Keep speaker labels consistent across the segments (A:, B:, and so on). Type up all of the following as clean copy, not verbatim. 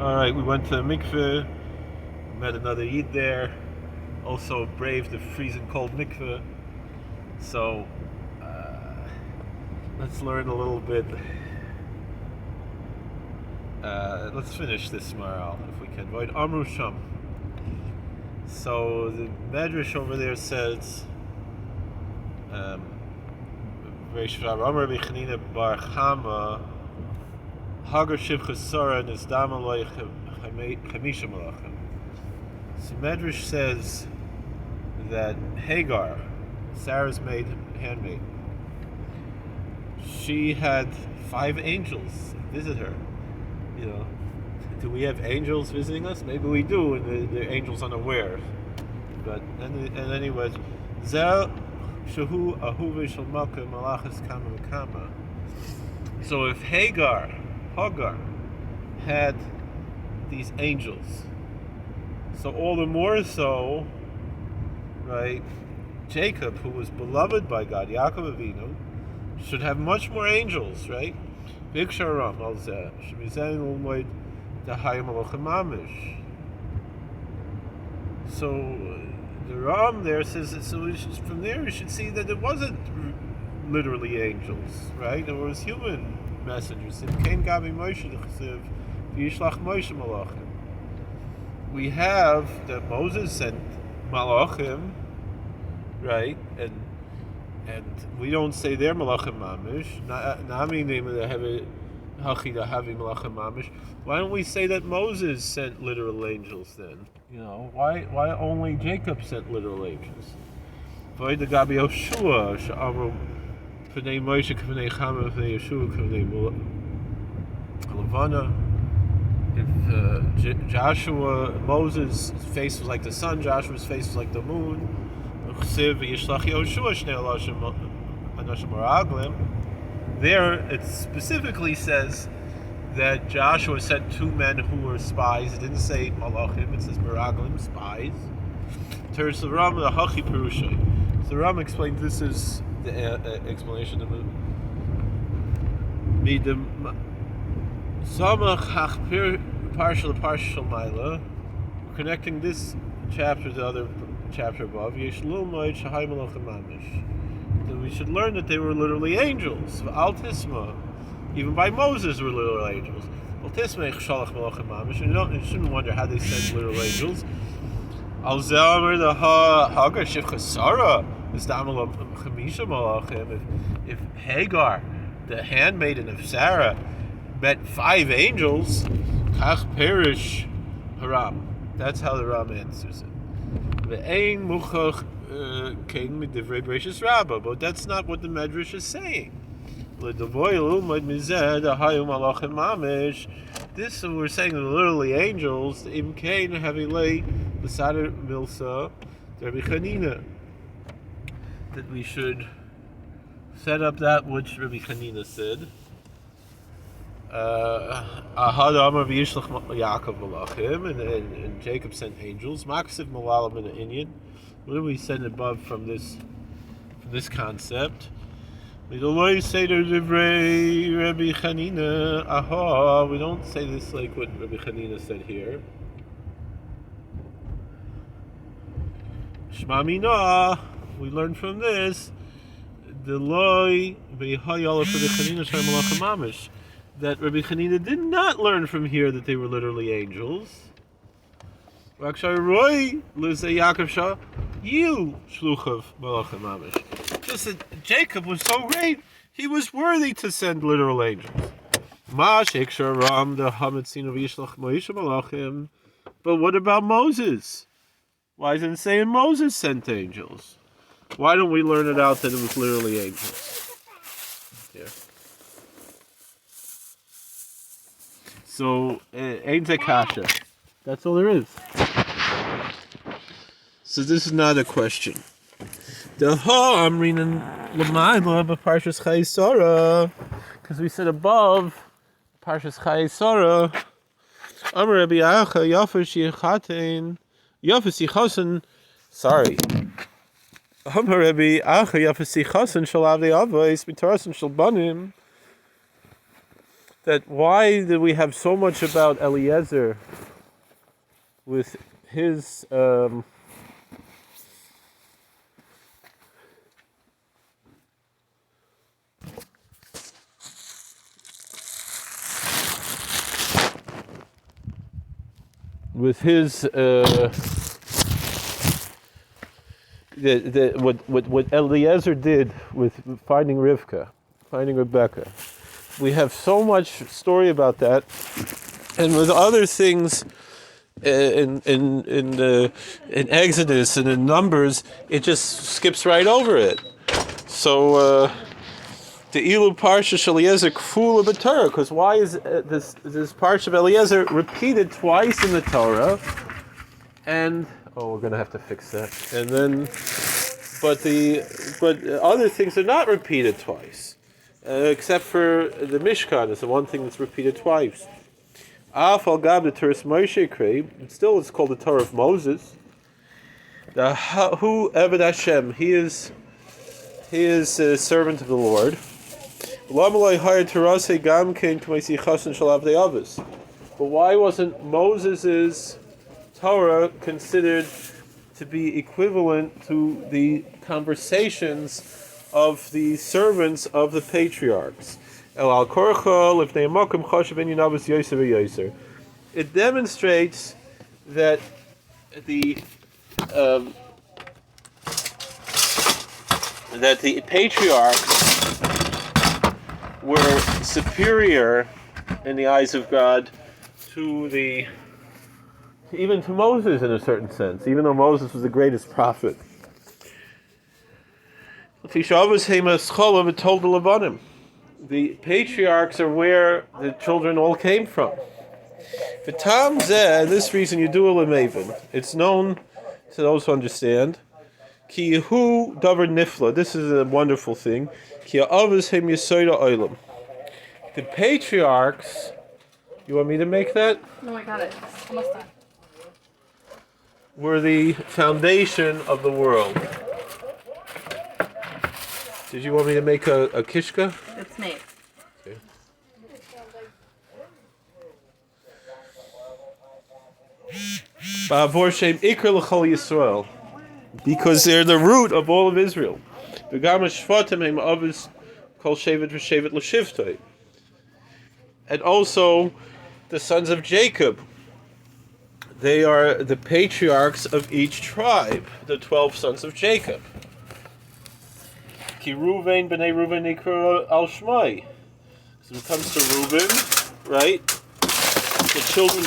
A: Alright, we went to the mikveh, met another Yid there, also braved the freezing cold mikveh. So, let's learn a little bit. Let's finish this Maharal if we can. Void Amru Sham. So the Medrash over there says, Vayishlach Amar Bichanina Bar Chama Hagar Shivcha Sara Nizdama Loy Chamisha Malachim. So Medrash says that Hagar, Sarah's handmaid, she had 5 angels visit her. You know, do we have angels visiting us? Maybe we do, and the angels unaware. But and anyways, Zel Shahu Ahuva Shalmaka Malachas Kama Kama. So if Hagar had these angels, so all the more so, right? Jacob, who was beloved by God, Yaakov Avinu, should have much more angels, right? Big Sharam al Zeh Shemizayin Ulmoid Dahayim Alochem Mamish. So the Ram there says, so from there we should see that it wasn't literally angels, right? It was human messengers. It came Gabi Moshe the Vayishlach Moshe Malachim. We have that Moses sent Malachim, right? And we don't say they're Malachim Mamish. Nami name of the Hachida Havi Malachim Mamish. Why don't we say that Moses sent literal angels then? You know, why only Jacob sent literal angels? Void the Gabi Yoshua, Sha'amru P'nei Moshe K'p'nei Chama P'nei Yeshua K'p'nei Levana. If Joshua, Moses' face was like the sun, Joshua's face was like the moon. There it specifically says that Joshua sent 2 men who were spies. It didn't say malachim, it says meraglim, spies. Turns the Ram the Hachi Perushay. So the Ram explains this is the explanation of it. Connecting this chapter to the other chapter above, that we should learn that they were literally angels. Altisma, even by Moses, were literal angels. You shouldn't wonder how they sent literal angels. If Hagar, the handmaiden of Sarah, met 5 angels, kach perish haram. That's how the Ram answers it. But that's not what the Medrash is saying. This we're saying that literally angels, that we should set up that which Rabbi Chanina said. Vayishlach Yaakov Malachim, and Jacob sent angels. Maksiv Malalim in the Indian. What do we send above from this concept? We don't say to Rabbi Chanina. Aha, we don't say this like what Rabbi Chanina said here. Shma Mina. We learn from this the loy v'hayala for the Chanina Shem Malachim Mamish. That Rabbi Chanina did not learn from here that they were literally angels. Just that Jacob was so great, he was worthy to send literal angels. But what about Moses? Why isn't it saying Moses sent angels? Why don't we learn it out that it was literally angels? Here. So, ain't a kasha. That's all there is. So this is not a question. The ha I'm reading l'mayla but Parshas Chayei, because we said above Parshas Chayei. Amar Rabbi Acha Yafas Yichaten Yafas Yichasen. Sorry. Amar Rabbi Acha Yafas Yichasen Shalav the Avos Mitarasen Shalbanim. that why do we have so much about Eliezer with his what Eliezer did with finding Rivka, finding Rebecca. We have so much story about that, and with other things in Exodus and in Numbers, it just skips right over it. So the Ilu Parshas Eliezer Kfula b'Torah, because why is this Parsha of Eliezer repeated twice in the Torah? And we're going to have to fix that. And then, but other things are not repeated twice, except for the Mishkan is the one thing that's repeated twice. Afal Gab the Torah Moshe Krei, still it's called the Torah of Moses. The Hu Eved Hashem, he is a servant of the Lord. But why wasn't Moses's Torah considered to be equivalent to the conversations of the servants of the patriarchs? It demonstrates that the patriarchs were superior in the eyes of God even to Moses in a certain sense, even though Moses was the greatest prophet. The patriarchs are where the children all came from. For Tam Zeh, this reason you do a lemavin. It's known to those who understand. Ki Yehu davar nifla. This is a wonderful thing. Ki ha'avos hem yesoda olam. The patriarchs. You want me to make that?
B: No, I got it. Almost done.
A: Were the foundation of the world. Did you want me to make a kishka?
B: It's made.
A: Okay. Ba'avor shem ikr l'chol Yisrael, because they're the root of all of Israel. V'gam hashvatim hem avos kol shevet v'shevet l'shivtoi. And also the sons of Jacob. They are the patriarchs of each tribe, the 12 sons of Jacob. Ki Ruvain b'nei Ruvain nikra al Shmai. So when it comes to Reuben, right? The children.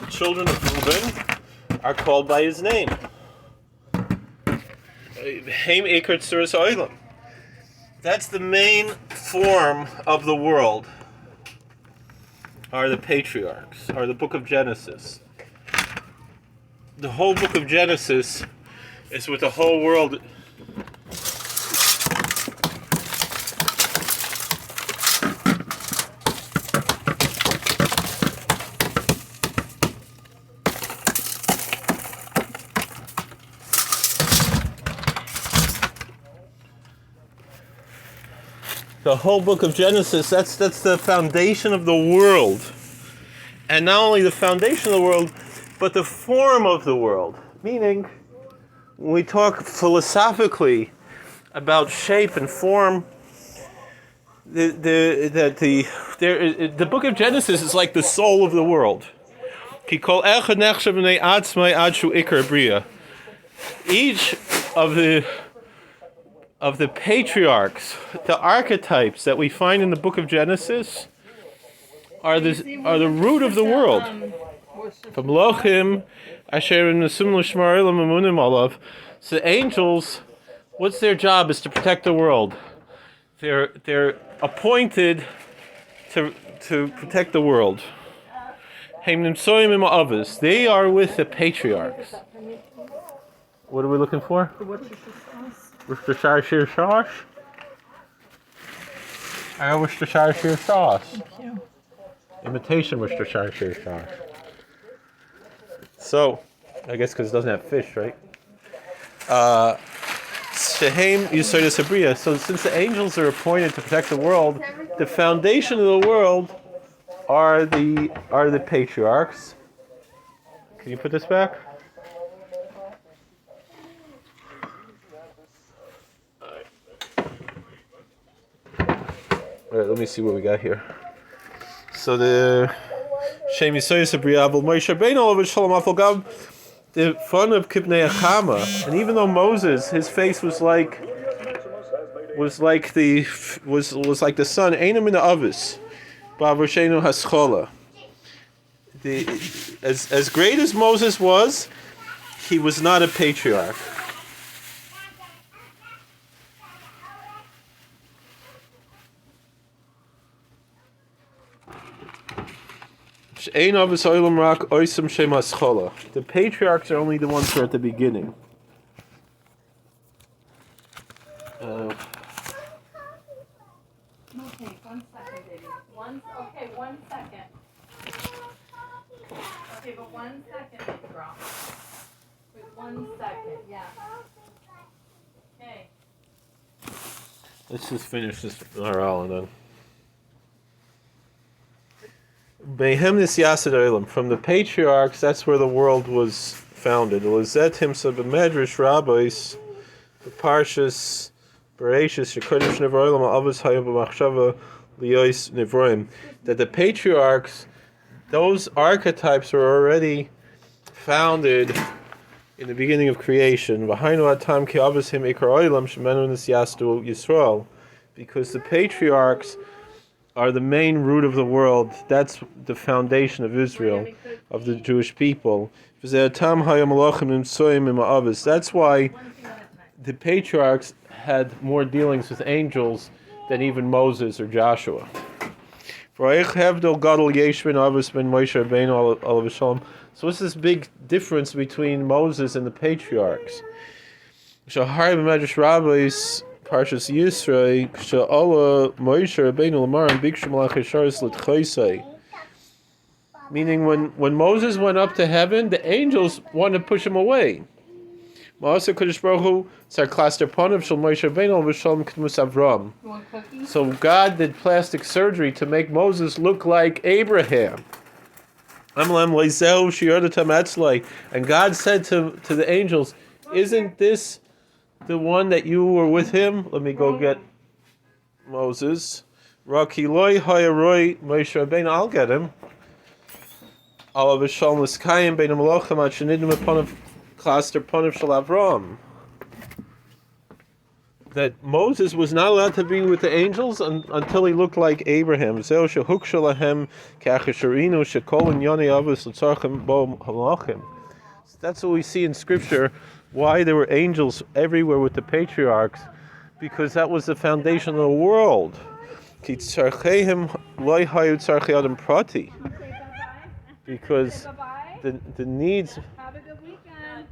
A: The children of Reuben are called by his name. Haim Ekert Suras Oilam. That's the main form of the world. Are the patriarchs, are the book of Genesis. The whole book of Genesis is with the whole world. The whole book of Genesis, that's the foundation of the world. And not only the foundation of the world, but the form of the world. Meaning, when we talk philosophically about shape and form, the book of Genesis is like the soul of the world. Each of the patriarchs, the archetypes that we find in the book of Genesis, are the root of the world. From Lochim, Asher Nesum L'Shmar Elam Amunim Olav. So the angels, what's their job? Is to protect the world. They're appointed to protect the world. They are with the patriarchs. What are we looking for? Worcestershire Shire sauce. I got Worcestershire Shire sauce.
B: Thank you.
A: Imitation Mr. Shar Shir Shar. So, I guess because it doesn't have fish, right? Shehem Yisodis Habriya. So since the angels are appointed to protect the world, the foundation of the world are the patriarchs. Can you put this back? Alright, let me see what we got here. So the Shem Yisodis Habriya Avol Moshe Rabbeinu Olav Shalom Afal Gam, the fun of Kibnei Achama, and even though Moses, his face was like the sun, Einam in the Avis, Ba'avoshenu Haschola. As great as Moses was, he was not a patriarch. The patriarchs are only the ones who are at the beginning.
B: Okay, 1 second, baby. 1 second. Okay, but 1 second, big girl. Wait, 1 second, yeah. Okay.
A: Let's just finish this Maharal and then. Behemnis Yasad Olam. From the patriarchs, that's where the world was founded. Elizet himself Medrash Rabbis, the Parshas, Bereshis, Shekodesh Nevar Olam, Avos Hayom B'Machshava, Liyos Nevroim. That the patriarchs, those archetypes were already founded in the beginning of creation. V'hainu atam ki avos him ikar olam shemenu nisyastu Yisrael. Because the patriarchs are the main root of the world. That's the foundation of Israel, of the Jewish people. That's why the patriarchs had more dealings with angels than even Moses or Joshua. So what's this big difference between Moses and the patriarchs? Parshas Yisrael, Sha'ala Moshe Rabbeinu Lamaran Bikshu Malachei Sharis L'Tchaisei. Meaning, when Moses went up to heaven, the angels wanted to push him away. Ma'aseh Kodesh Baruch Hu Tzar Klaster Panav Shel Moshe Rabbeinu V'Shalom K'dmus Avram. So God did plastic surgery to make Moses look like Abraham. Amlam Leizeu Shiyodatam Etzlei. And God said to the angels, "Isn't this the one that you were with him?" Let me go get Moses. Rakiloi Hayaroi Moshe Rabbeinu. I'll get him. Alav Shalom L'Skayim Bein Malachim Ad Shenidim Upon Klaster Panav Shel Avram. That Moses was not allowed to be with the angels until he looked like Abraham. Zeu Shehuk Shalahem Kachasharinu Shekol and Yoni Avos L'Tzarchem Bo Halachim. That's what we see in Scripture. Why there were angels everywhere with the patriarchs? Because that was the foundation of the world. Because the needs.
B: Have a good weekend.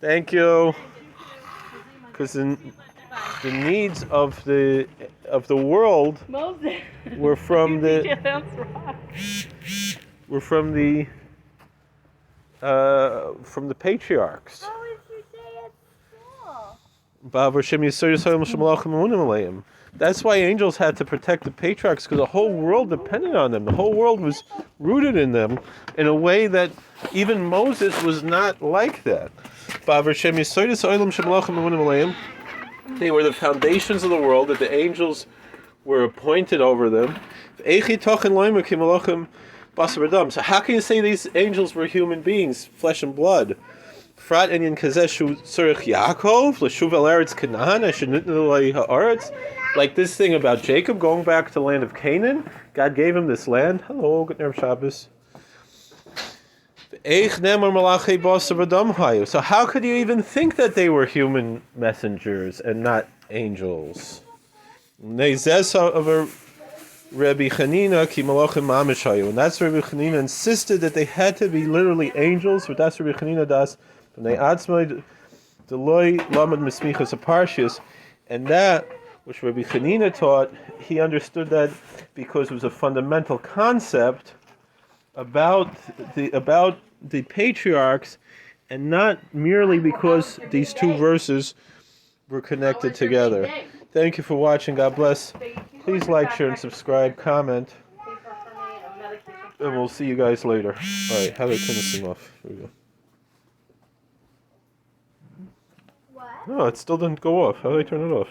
A: Thank you. Because the needs of the world were from the patriarchs.
C: How would you say at school?
A: That's why angels had to protect the patriarchs, because the whole world depended on them. The whole world was rooted in them in a way that even Moses was not like that. They were the foundations of the world, that the angels were appointed over them. So how can you say these angels were human beings, flesh and blood? Like this thing about Jacob going back to the land of Canaan. God gave him this land. Hello, good Erev Shabbos. So how could you even think that they were human messengers and not angels? Rabbi Chanina ki malachim mamish hayu, and that's Rabbi Chanina insisted that they had to be literally angels. But that's Rabbi Chanina das b'nei atzmai deloi lamad mismichas Parshas, and that
C: which Rabbi Hanina taught, he understood that because it was a fundamental concept about the patriarchs, and not merely because these two verses were connected together. Thank you for watching. God bless. Please like, share, and subscribe. Comment, and we'll see you guys later. All right, how do I turn this thing off? Here we go.
D: What?
C: No, it still didn't go off. How do I turn it off?